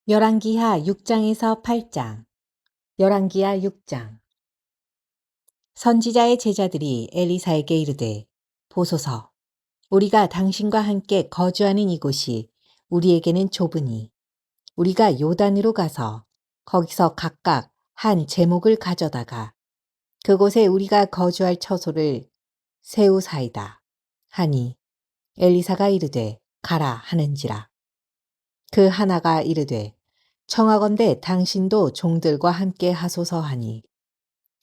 열왕기하 6장에서 8장. 열왕기하 6장. 선지자의 제자들이 엘리사에게 이르되, 보소서, 우리가 당신과 함께 거주하는 이곳이 우리에게는 좁으니 우리가 요단으로 가서 거기서 각각 한 제목을 가져다가 그곳에 우리가 거주할 처소를 세우사이다 하니, 엘리사가 이르되 가라 하는지라. 그 하나가 이르되 청하건대 당신도 종들과 함께 하소서 하니,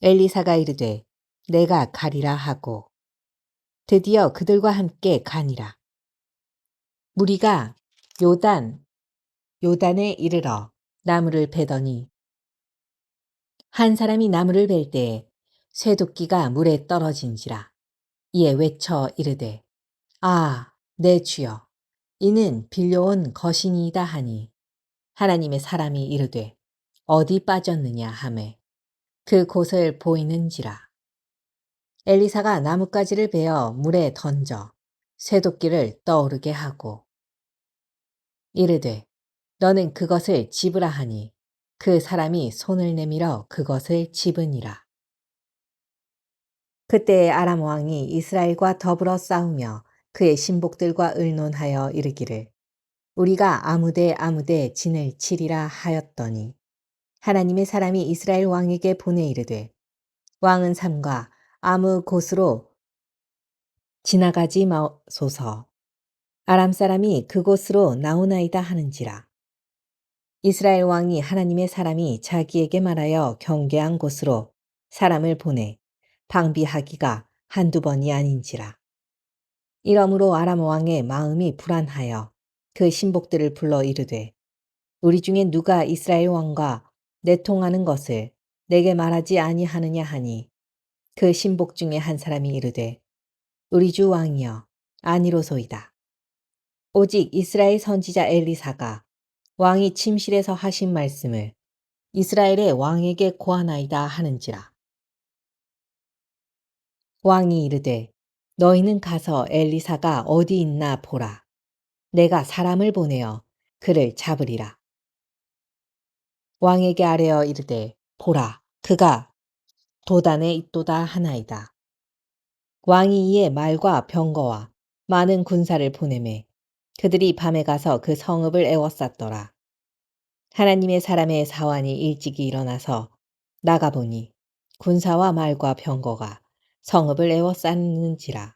엘리사가 이르되 내가 가리라 하고 드디어 그들과 함께 가니라. 무리가 요단에 이르러 나무를 베더니 한 사람이 나무를 벨 때에 쇠도끼가 물에 떨어진지라. 이에 외쳐 이르되 아, 내 주여, 이는 빌려온 것이니이다 하니, 하나님의 사람이 이르되 어디 빠졌느냐 하매 그 곳을 보이는지라. 엘리사가 나뭇가지를 베어 물에 던져 쇠도끼를 떠오르게 하고 이르되 너는 그것을 집으라 하니, 그 사람이 손을 내밀어 그것을 집으니라. 그때에 아람 왕이 이스라엘과 더불어 싸우며 그의 신복들과 의논하여 이르기를 우리가 아무데 진을 치리라 하였더니, 하나님의 사람이 이스라엘 왕에게 보내 이르되 왕은 삼가 아무 곳으로 지나가지 마소서. 아람 사람이 그곳으로 나오나이다 하는지라. 이스라엘 왕이 하나님의 사람이 자기에게 말하여 경계한 곳으로 사람을 보내 방비하기가 한두 번이 아닌지라. 이러므로 아람 왕의 마음이 불안하여 그 신복들을 불러 이르되 우리 중에 누가 이스라엘 왕과 내통하는 것을 내게 말하지 아니하느냐 하니, 그 신복 중에 한 사람이 이르되 우리 주 왕이여, 아니로소이다. 오직 이스라엘 선지자 엘리사가 왕이 침실에서 하신 말씀을 이스라엘의 왕에게 고하나이다 하는지라. 왕이 이르되 너희는 가서 엘리사가 어디 있나 보라. 내가 사람을 보내어 그를 잡으리라. 왕에게 아뢰어 이르되 보라, 그가 도단에 있도다 하나이다. 왕이 이에 말과 병거와 많은 군사를 보내매 그들이 밤에 가서 그 성읍을 에워쌌더라. 하나님의 사람의 사환이 일찍이 일어나서 나가보니 군사와 말과 병거가 성읍을 에워쌌는지라.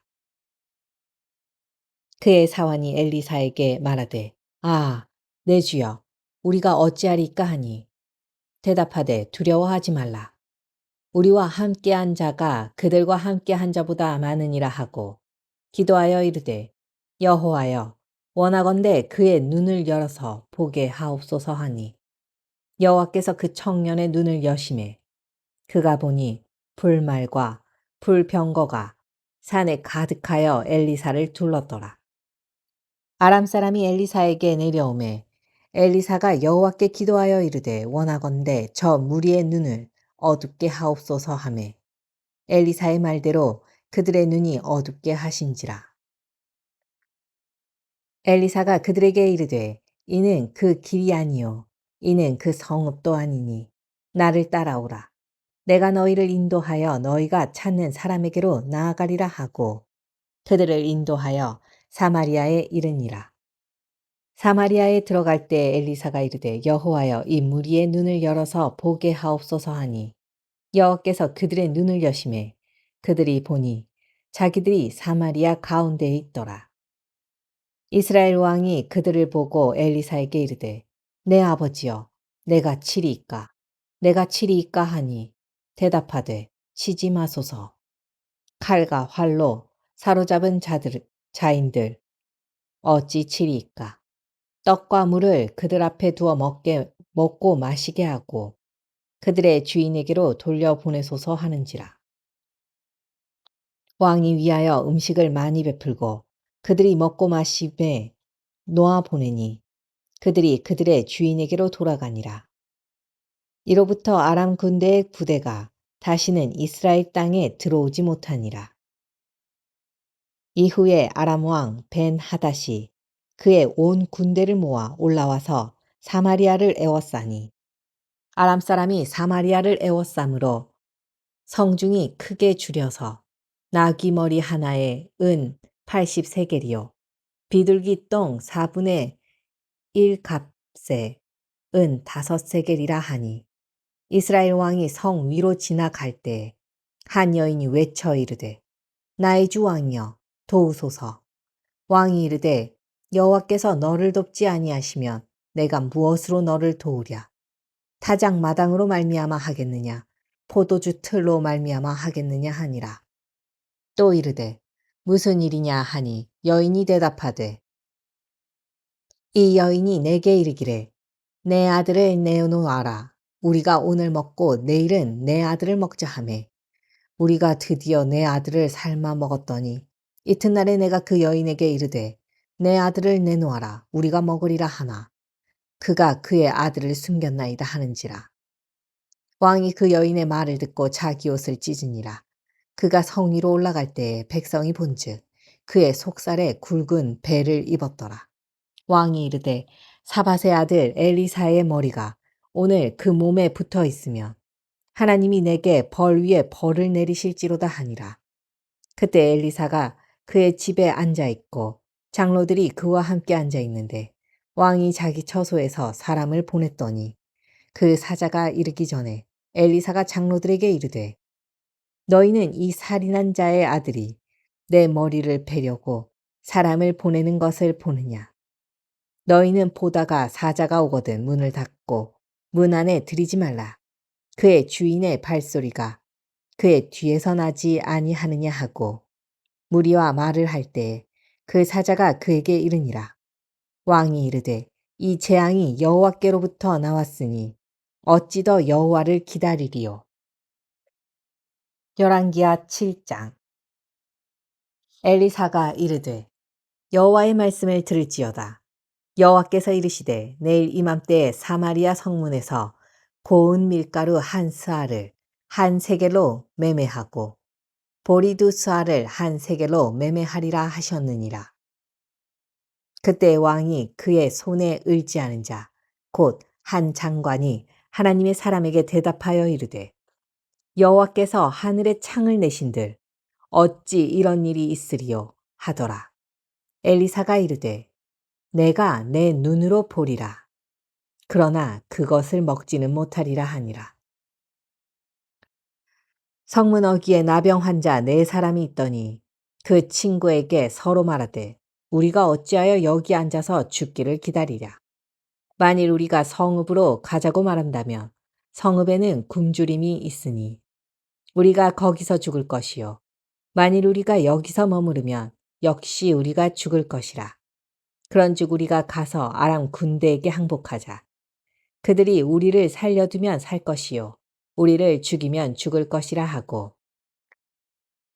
그의 사환이 엘리사에게 말하되 아, 내 주여, 우리가 어찌하리까 하니, 대답하되 두려워하지 말라. 우리와 함께한 자가 그들과 함께한 자보다 많으니라 하고 기도하여 이르되 여호와여, 원하건대 그의 눈을 열어서 보게 하옵소서 하니, 여호와께서 그 청년의 눈을 여심해 그가 보니 불말과 불병거가 산에 가득하여 엘리사를 둘렀더라. 아람 사람이 엘리사에게 내려오매 엘리사가 여호와께 기도하여 이르되 원하건대 저 무리의 눈을 어둡게 하옵소서 하매 엘리사의 말대로 그들의 눈이 어둡게 하신지라. 엘리사가 그들에게 이르되 이는 그 길이 아니요 이는 그 성읍도 아니니 나를 따라오라. 내가 너희를 인도하여 너희가 찾는 사람에게로 나아가리라 하고 그들을 인도하여 사마리아에 이르니라. 사마리아에 들어갈 때 엘리사가 이르되 여호와여, 이 무리의 눈을 열어서 보게 하옵소서 하니, 여호와께서 그들의 눈을 여심해 그들이 보니 자기들이 사마리아 가운데에 있더라. 이스라엘 왕이 그들을 보고 엘리사에게 이르되 내 아버지여, 내가 치리이까 하니, 대답하되 치지 마소서. 칼과 활로 사로잡은 자인들 어찌 치리이까. 떡과 물을 그들 앞에 두어 먹고 마시게 하고 그들의 주인에게로 돌려보내소서 하는지라. 왕이 위하여 음식을 많이 베풀고 그들이 먹고 마심에 놓아 보내니 그들이 그들의 주인에게로 돌아가니라. 이로부터 아람 군대의 부대가 다시는 이스라엘 땅에 들어오지 못하니라. 이후에 아람 왕 벤 하닷이 그의 온 군대를 모아 올라와서 사마리아를 에워싸니 아람 사람이 사마리아를 에워싸므로 성중이 크게 줄여서 나귀 머리 하나에 은 80세겔이요 비둘기 똥 4분의 1 값에 은 5세겔이라 하니 이스라엘 왕이 성 위로 지나갈 때 한 여인이 외쳐 이르되 나의 주 왕이여 도우소서. 왕이 이르되 여호와께서 너를 돕지 아니하시면 내가 무엇으로 너를 도우랴. 타작 마당으로 말미암아 하겠느냐 포도주 틀로 말미암아 하겠느냐 하니라. 또 이르되 무슨 일이냐 하니 여인이 대답하되 이 여인이 내게 이르기를 내 아들을 내어놓아라. 우리가 오늘 먹고 내일은 내 아들을 먹자 하매 우리가 드디어 내 아들을 삶아 먹었더니 이튿날에 내가 그 여인에게 이르되 내 아들을 내놓아라. 우리가 먹으리라 하나 그가 그의 아들을 숨겼나이다 하는지라. 왕이 그 여인의 말을 듣고 자기 옷을 찢으니라. 그가 성 위로 올라갈 때에 백성이 본즉 그의 속살에 굵은 배를 입었더라. 왕이 이르되 사밧의 아들 엘리사의 머리가 오늘 그 몸에 붙어 있으면 하나님이 내게 벌 위에 벌을 내리실지로다 하니라. 그때 엘리사가 그의 집에 앉아 있고 장로들이 그와 함께 앉아 있는데 왕이 자기 처소에서 사람을 보냈더니 그 사자가 이르기 전에 엘리사가 장로들에게 이르되 너희는 이 살인한 자의 아들이 내 머리를 베려고 사람을 보내는 것을 보느냐. 너희는 보다가 사자가 오거든 문을 닫고 문 안에 들이지 말라. 그의 주인의 발소리가 그의 뒤에서 나지 아니하느냐 하고 무리와 말을 할 때 그 사자가 그에게 이르니라. 왕이 이르되 이 재앙이 여호와께로부터 나왔으니 어찌 더 여호와를 기다리리요. 열왕기하 7장. 엘리사가 이르되 여호와의 말씀을 들을지어다. 여호와께서 이르시되 내일 이맘때에 사마리아 성문에서 고운 밀가루 한 스아를 한 세겔로 매매하고 보리 두 스아를 한 세겔로 매매하리라 하셨느니라. 그때 왕이 그의 손에 의지하는 자 곧 한 장관이 하나님의 사람에게 대답하여 이르되 여호와께서 하늘에 창을 내신들 어찌 이런 일이 있으리요 하더라. 엘리사가 이르되 내가 내 눈으로 보리라. 그러나 그것을 먹지는 못하리라 하니라. 성문 어귀에 나병 환자 4사람이 있더니 그 친구에게 서로 말하되 우리가 어찌하여 여기 앉아서 죽기를 기다리랴. 만일 우리가 성읍으로 가자고 말한다면 성읍에는 굶주림이 있으니 우리가 거기서 죽을 것이요. 만일 우리가 여기서 머무르면 역시 우리가 죽을 것이라. 그런즉 우리가 가서 아람 군대에게 항복하자. 그들이 우리를 살려두면 살 것이요. 우리를 죽이면 죽을 것이라 하고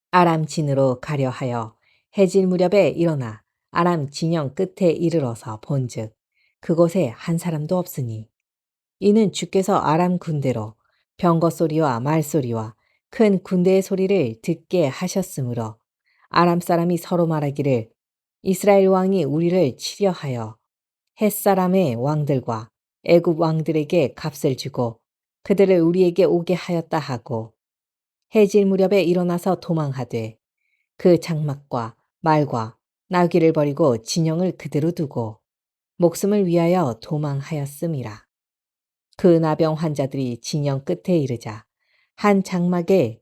아람 진으로 가려 하여 해질 무렵에 일어나 아람 진영 끝에 이르러서 본즉 그곳에 한 사람도 없으니 이는 주께서 아람 군대로 병거 소리와 말소리와 큰 군대의 소리를 듣게 하셨으므로 아람 사람이 서로 말하기를 이스라엘 왕이 우리를 치려 하여 햇사람의 왕들과 애굽 왕들에게 값을 주고 그들을 우리에게 오게 하였다 하고 해질 무렵에 일어나서 도망하되 그 장막과 말과 나귀를 버리고 진영을 그대로 두고 목숨을 위하여 도망하였음이라. 그 나병 환자들이 진영 끝에 이르자 한 장막에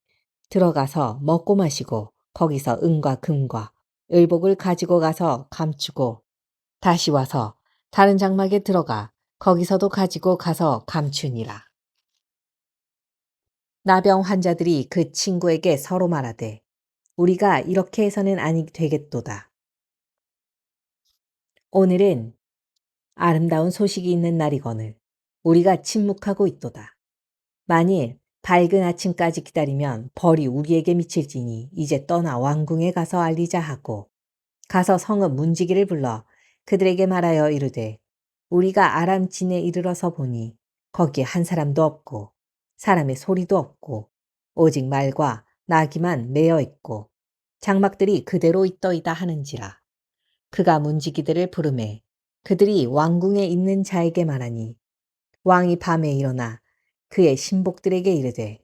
들어가서 먹고 마시고 거기서 은과 금과 의복을 가지고 가서 감추고 다시 와서 다른 장막에 들어가 거기서도 가지고 가서 감추니라. 나병 환자들이 그 친구에게 서로 말하되 우리가 이렇게 해서는 아니 되겠도다. 오늘은 아름다운 소식이 있는 날이거늘 우리가 침묵하고 있도다. 만일 밝은 아침까지 기다리면 벌이 우리에게 미칠지니 이제 떠나 왕궁에 가서 알리자 하고 가서 성읍 문지기를 불러 그들에게 말하여 이르되 우리가 아람 진에 이르러서 보니 거기에 한 사람도 없고 사람의 소리도 없고 오직 말과 나귀만 매어 있고 장막들이 그대로 있더이다 하는지라. 그가 문지기들을 부르매 그들이 왕궁에 있는 자에게 말하니 왕이 밤에 일어나 그의 신복들에게 이르되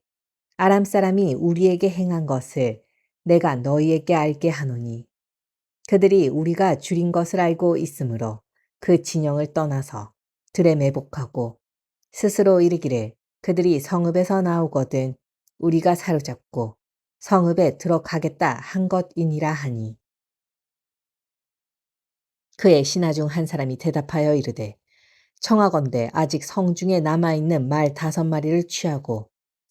아람 사람이 우리에게 행한 것을 내가 너희에게 알게 하노니 그들이 우리가 줄인 것을 알고 있으므로 그 진영을 떠나서 들에 매복하고 스스로 이르기를 그들이 성읍에서 나오거든 우리가 사로잡고 성읍에 들어가겠다 한 것이니라 하니 그의 신하 중 한 사람이 대답하여 이르되 청하건대 아직 성중에 남아있는 말 5마리를 취하고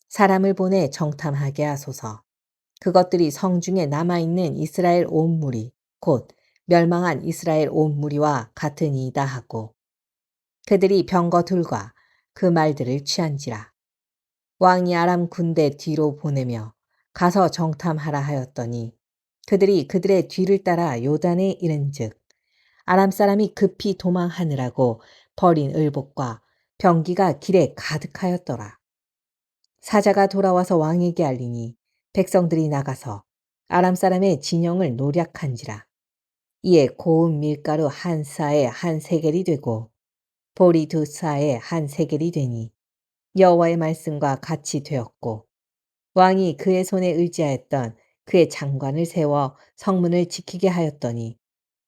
사람을 보내 정탐하게 하소서. 그것들이 성중에 남아있는 이스라엘 온 무리 곧 멸망한 이스라엘 온 무리와 같으니이다 하고 그들이 병거 둘과 그 말들을 취한지라. 왕이 아람 군대 뒤로 보내며 가서 정탐하라 하였더니 그들이 그들의 뒤를 따라 요단에 이른즉 아람 사람이 급히 도망하느라고 버린 을복과 병기가 길에 가득하였더라. 사자가 돌아와서 왕에게 알리니 백성들이 나가서 아람 사람의 진영을 노략한지라. 이에 고운 밀가루 한 사에 한 세겔이 되고 보리 2사에 한 세겔이 되니 여호와의 말씀과 같이 되었고 왕이 그의 손에 의지하였던 그의 장관을 세워 성문을 지키게 하였더니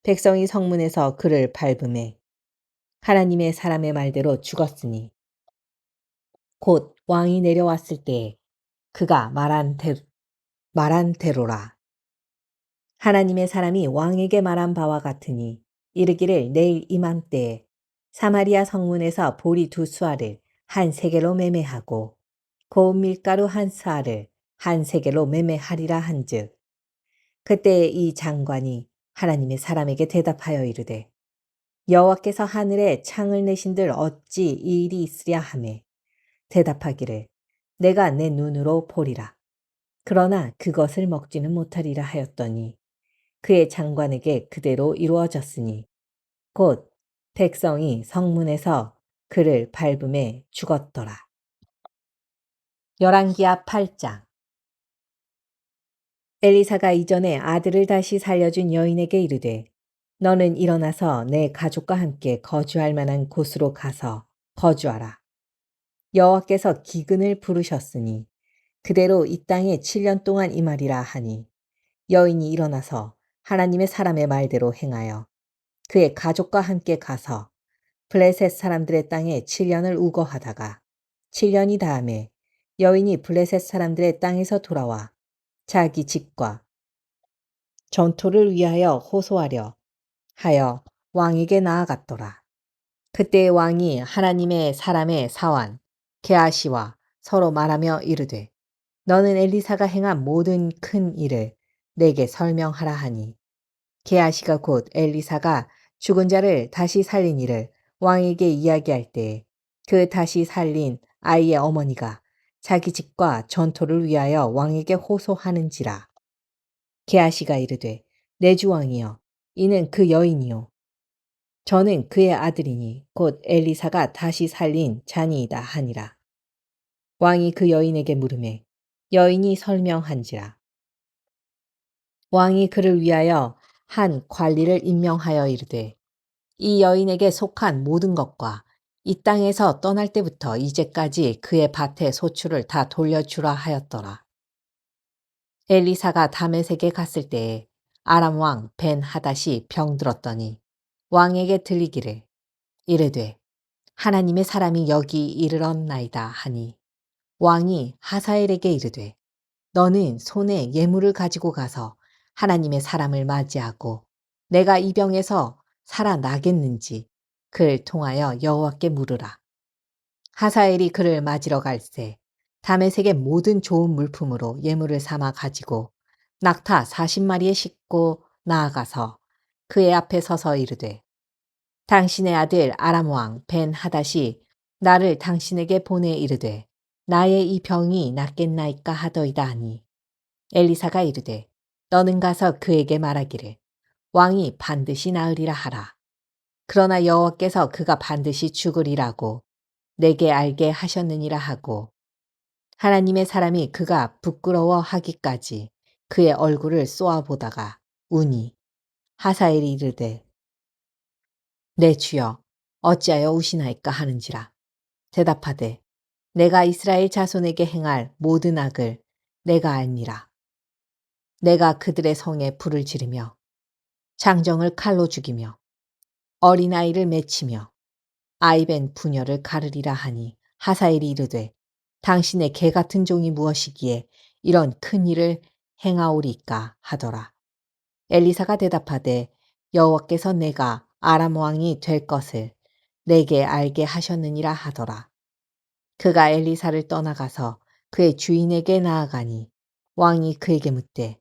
백성이 성문에서 그를 밟음에 하나님의 사람의 말대로 죽었으니 곧 왕이 내려왔을 때에 그가 말한 대로라. 하나님의 사람이 왕에게 말한 바와 같으니 이르기를 내일 이맘때에 사마리아 성문에서 보리 2수알을 한 세겔로 매매하고 고운 밀가루 한 사알을 한 세겔로 매매하리라 한즉 그때에 이 장관이 하나님의 사람에게 대답하여 이르되 여호와께서 하늘에 창을 내신들 어찌 이 일이 있으랴 하매 대답하기를 내가 내 눈으로 보리라. 그러나 그것을 먹지는 못하리라 하였더니 그의 장관에게 그대로 이루어졌으니 곧 백성이 성문에서 그를 밟음에 죽었더라. 열왕기하 8장. 엘리사가 이전에 아들을 다시 살려준 여인에게 이르되 너는 일어나서 내 가족과 함께 거주할 만한 곳으로 가서 거주하라. 여호와께서 기근을 부르셨으니 그대로 이 땅에 7년 동안 임하리라 하니 여인이 일어나서 하나님의 사람의 말대로 행하여 그의 가족과 함께 가서 블레셋 사람들의 땅에 7년을 우거하다가 7년이 다음에 여인이 블레셋 사람들의 땅에서 돌아와 자기 집과 전토를 위하여 호소하려 하여 왕에게 나아갔더라. 그때 왕이 하나님의 사람의 사환 게하시와 서로 말하며 이르되 너는 엘리사가 행한 모든 큰 일을 내게 설명하라 하니 게하시가 곧 엘리사가 죽은 자를 다시 살린 일을 왕에게 이야기할 때에 그 다시 살린 아이의 어머니가 자기 집과 전토를 위하여 왕에게 호소하는지라. 게하시가 이르되 내 주 왕이여 이는 그 여인이요 저는 그의 아들이니 곧 엘리사가 다시 살린 자니이다 하니라. 왕이 그 여인에게 물으매 여인이 설명한지라. 왕이 그를 위하여 한 관리를 임명하여 이르되 이 여인에게 속한 모든 것과 이 땅에서 떠날 때부터 이제까지 그의 밭의 소출을 다 돌려주라 하였더라. 엘리사가 다메섹에 갔을 때에 아람 왕 벤 하닷이 병들었더니 왕에게 들리기를 이르되 하나님의 사람이 여기 이르렀나이다 하니 왕이 하사엘에게 이르되 너는 손에 예물을 가지고 가서 하나님의 사람을 맞이하고 내가 이 병에서 살아나겠는지 그를 통하여 여호와께 물으라. 하사엘이 그를 맞으러 갈새 다메섹의 모든 좋은 물품으로 예물을 삼아 가지고 낙타 40마리에 싣고 나아가서 그의 앞에 서서 이르되 당신의 아들 아람 왕 벤 하닷이 나를 당신에게 보내 이르되 나의 이 병이 낫겠나이까 하더이다 하니 엘리사가 이르되 너는 가서 그에게 말하기를 왕이 반드시 나으리라 하라. 그러나 여호와께서 그가 반드시 죽으리라고 내게 알게 하셨느니라 하고 하나님의 사람이 그가 부끄러워하기까지 그의 얼굴을 쏘아보다가 우니 하사엘이 이르되 내 주여 어찌하여 우시나이까 하는지라. 대답하되 내가 이스라엘 자손에게 행할 모든 악을 내가 알니라. 내가 그들의 성에 불을 지르며 장정을 칼로 죽이며 어린아이를 맺히며 아이벤 부녀를 가르리라 하니 하사엘이 이르되 당신의 개 같은 종이 무엇이기에 이런 큰 일을 행하오리까 하더라. 엘리사가 대답하되 여호와께서 내가 아람 왕이 될 것을 내게 알게 하셨느니라 하더라. 그가 엘리사를 떠나가서 그의 주인에게 나아가니 왕이 그에게 묻되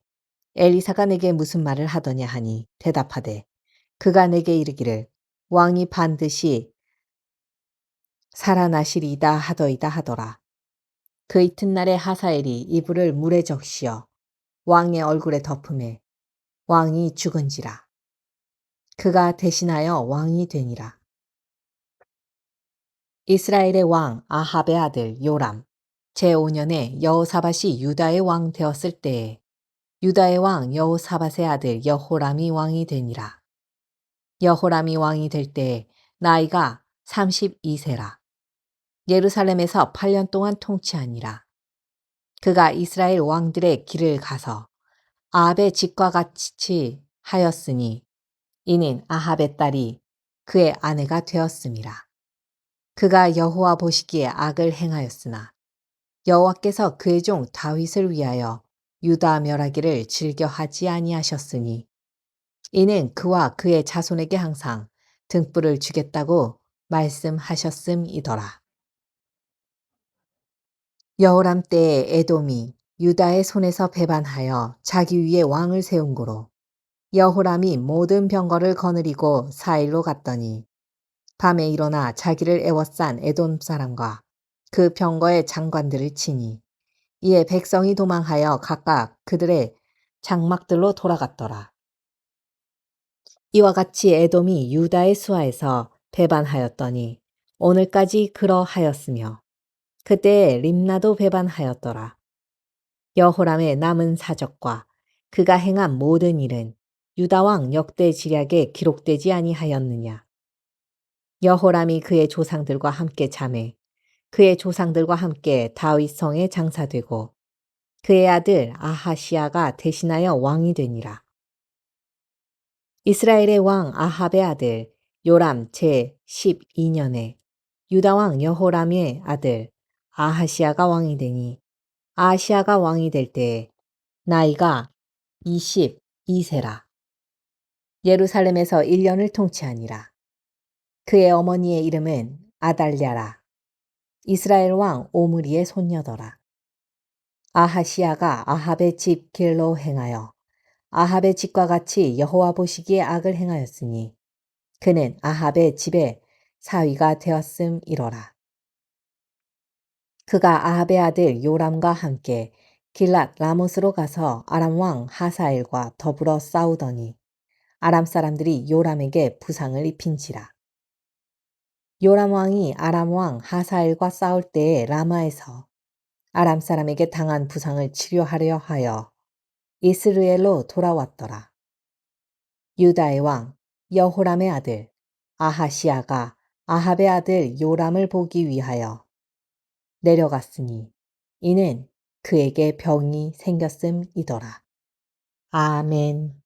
엘리사가 내게 무슨 말을 하더냐 하니 대답하되 그가 내게 이르기를 왕이 반드시 살아나시리이다 하더이다 하더라. 그 이튿날에 하사엘이 이불을 물에 적시어 왕의 얼굴에 덮음에 왕이 죽은지라. 그가 대신하여 왕이 되니라. 이스라엘의 왕 아합의 아들 요람 제5년에 여호사밧이 유다의 왕 되었을 때에 유다의 왕 여호사밧의 아들 여호람이 왕이 되니라. 여호람이 왕이 될 때에 나이가 32세라. 예루살렘에서 8년 동안 통치하니라. 그가 이스라엘 왕들의 길을 가서 아합의 집과 같이 하였으니 이는 아합의 딸이 그의 아내가 되었음이라. 그가 여호와 보시기에 악을 행하였으나 여호와께서 그의 종 다윗을 위하여 유다 멸하기를 즐겨하지 아니하셨으니 이는 그와 그의 자손에게 항상 등불을 주겠다고 말씀하셨음이더라. 여호람 때에 에돔이 유다의 손에서 배반하여 자기 위에 왕을 세운 고로 여호람이 모든 병거를 거느리고 사일로 갔더니 밤에 일어나 자기를 애워싼 에돔 사람과 그 병거의 장관들을 치니 이에 백성이 도망하여 각각 그들의 장막들로 돌아갔더라. 이와 같이 에돔이 유다의 수하에서 배반하였더니 오늘까지 그러하였으며 그때에 림나도 배반하였더라. 여호람의 남은 사적과 그가 행한 모든 일은 유다 왕 역대 지략에 기록되지 아니하였느냐. 여호람이 그의 조상들과 함께 잠에 그의 조상들과 함께 다윗 성에 장사되고 그의 아들 아하시아가 대신하여 왕이 되니라. 이스라엘의 왕 아합의 아들 요람 제12년에 유다 왕 여호람의 아들 아하시아가 왕이 되니 아하시아가 왕이 될 때에 나이가 22세라. 예루살렘에서 1년을 통치하니라. 그의 어머니의 이름은 아달랴라. 이스라엘 왕 오므리의 손녀더라. 아하시아가 아합의 집 길로 행하여 아합의 집과 같이 여호와 보시기에 악을 행하였으니 그는 아합의 집에 사위가 되었음이로라. 그가 아합의 아들 요람과 함께 길랏 라못으로 가서 아람 왕 하사엘과 더불어 싸우더니 아람 사람들이 요람에게 부상을 입힌지라. 요람 왕이 아람 왕 하사엘과 싸울 때에 라마에서 아람 사람에게 당한 부상을 치료하려 하여 이스르엘로 돌아왔더라. 유다의 왕 여호람의 아들 아하시아가 아합의 아들 요람을 보기 위하여 내려갔으니 이는 그에게 병이 생겼음이더라. 아멘.